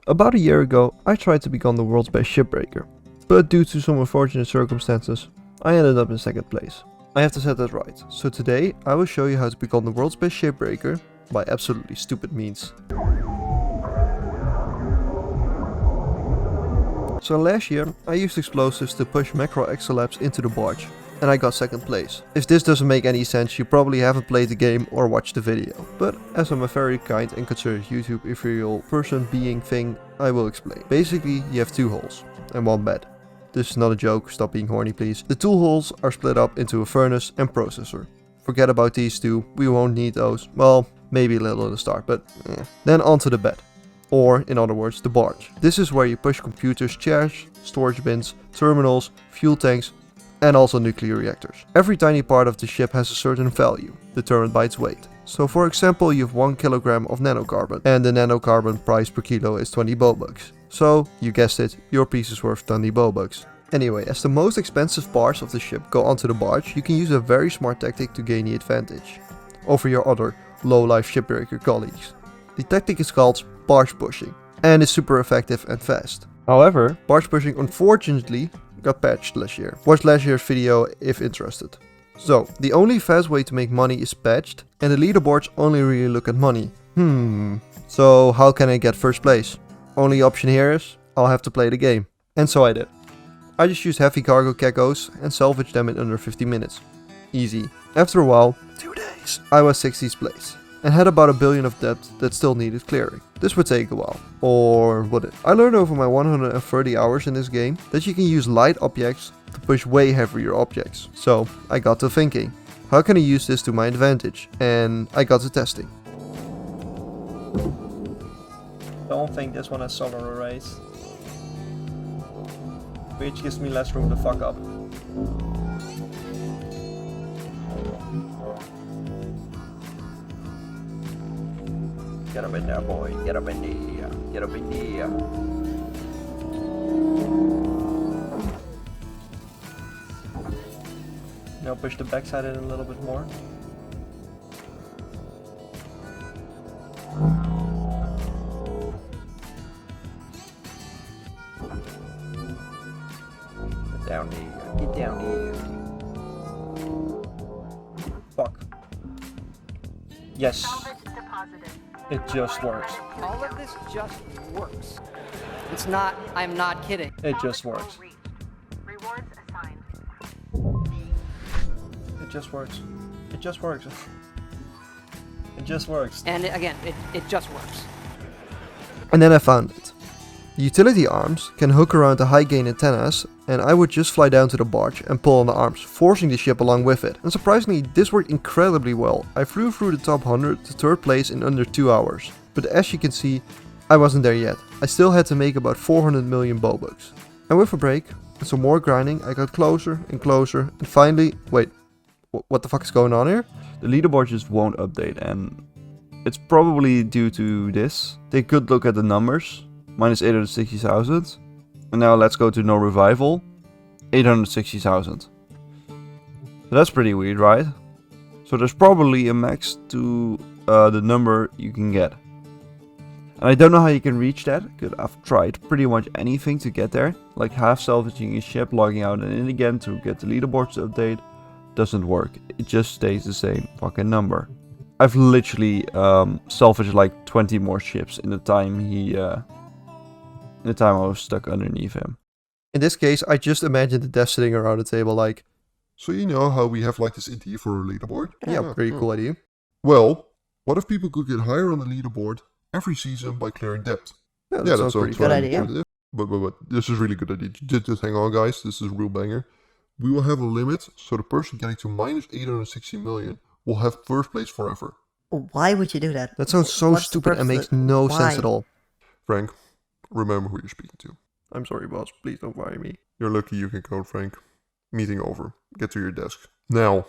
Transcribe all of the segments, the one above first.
About a year ago, I tried to become the world's best shipbreaker, but due to some unfortunate circumstances, I ended up in second place. I have to set that right, so today I will show you how to become the world's best shipbreaker by absolutely stupid means. So last year, I used explosives to push macro exolabs into the barge, and I got second place. If this doesn't make any sense, you probably haven't played the game or watched the video. But as I'm a very kind and considerate YouTube ethereal person being thing, I will explain. Basically, you have two holes and one bed. This is not a joke, stop being horny please. The two holes are split up into a furnace and processor. Forget about these two, we won't need those. Well, maybe a little at the start, but Then onto the bed. Or, in other words, the barge. This is where you push computers, chairs, storage bins, terminals, fuel tanks, and also nuclear reactors. Every tiny part of the ship has a certain value, determined by its weight. So for example, you have 1 kilogram of nanocarbon, and the nanocarbon price per kilo is 20 bobucks. So, you guessed it, your piece is worth 20 bobucks. Anyway, as the most expensive parts of the ship go onto the barge, you can use a very smart tactic to gain the advantage over your other low-life shipbreaker colleagues. The tactic is called barge pushing, and is super effective and fast. However, barge pushing unfortunately got patched last year. Watch last year's video if interested. So, the only fast way to make money is patched, and the leaderboards only really look at money. So how can I get first place? Only option here is, I'll have to play the game. And so I did. I just used heavy cargo geckos and salvaged them in under 50 minutes. Easy. After a while, 2 days, I was 60th place. And had about 1 billion of debt that still needed clearing. This would take a while. Or would it? I learned over my 130 hours in this game that you can use light objects to push way heavier objects. So I got to thinking, how can I use this to my advantage? And I got to testing. Don't think this one has solar arrays. Which gives me less room to fuck up. Get up in there, boy. Get up in there. Get up in there. Now push the backside in a little bit more. Get down here. Get down here. Fuck. Yes. It just works. All of this just works. It's not, I'm not kidding. It just works. Rewards assigned. It just works. It just works. It just works. And again, it just works. And then I found it. The utility arms can hook around the high gain antennas, and I would just fly down to the barge and pull on the arms, forcing the ship along with it. And surprisingly, this worked incredibly well. I flew through the top 100 to 3rd place in under 2 hours. But as you can see, I wasn't there yet. I still had to make about 400 million bobucks. And with a break and some more grinding, I got closer and closer, and finally, wait, what the fuck is going on here? The leaderboard just won't update, and it's probably due to this. Take a good look at the numbers. Minus 860,000. And now let's go to no revival. 860,000. So that's pretty weird, right? So there's probably a max to the number you can get. And I don't know how you can reach that, because I've tried pretty much anything to get there. Like half salvaging a ship, logging out and in again to get the leaderboards to update. Doesn't work. It just stays the same fucking number. I've literally salvaged like 20 more ships in the time I was stuck underneath him. In this case, I just imagined the devs sitting around the table like, So you know how we have like this idea for a leaderboard? yeah, pretty cool idea. Well, what if people could get higher on the leaderboard every season by clearing debt? Yeah, that sounds pretty good fun. idea. But this is really good idea. Just hang on, guys. This is a real banger. We will have a limit, so the person getting to minus 860 million will have first place forever. Why would you do that? That sounds so What's the stupid and purpose makes of it? no Why? sense at all. Frank, remember who you're speaking to. I'm sorry, boss. Please don't fire me. You're lucky you can code, Frank. Meeting over. Get to your desk. Now.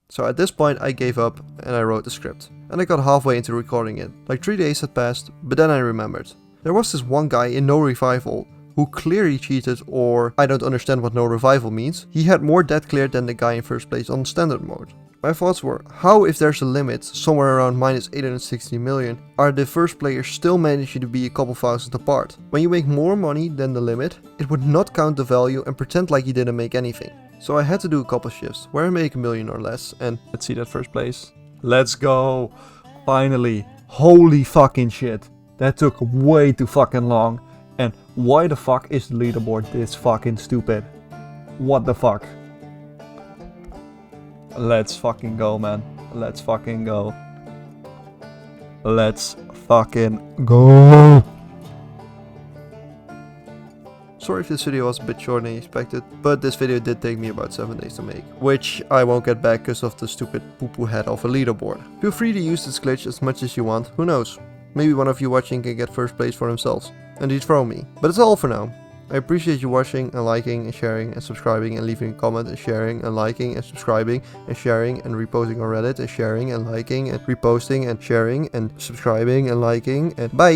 So at this point I gave up and I wrote the script. And I got halfway into recording it. Like 3 days had passed, but then I remembered. There was this one guy in No Revival who clearly cheated, or I don't understand what No Revival means. He had more debt cleared than the guy in first place on standard mode. My thoughts were, how if there's a limit, somewhere around minus 860 million, are the first players still managing to be a couple thousand apart? When you make more money than the limit, it would not count the value and pretend like you didn't make anything. So I had to do a couple shifts, where I make a million or less, and let's see that first place. Let's go! Finally! Holy fucking shit! That took way too fucking long. And why the fuck is the leaderboard this fucking stupid? What the fuck? Let's fucking go, man. Let's fucking go. Let's fucking go. sorry if this video was a bit shorter than expected, but this video did take me about 7 days to make, which I won't get back because of the stupid poo-poo head of a leaderboard. Feel free to use this glitch as much as you want, who knows? Maybe one of you watching can get first place for themselves and dethrone me. But that's all for now. I appreciate you watching and liking and sharing and subscribing and leaving a comment and sharing and liking and subscribing and sharing and reposting on Reddit and sharing and liking and reposting and sharing and subscribing and liking and bye!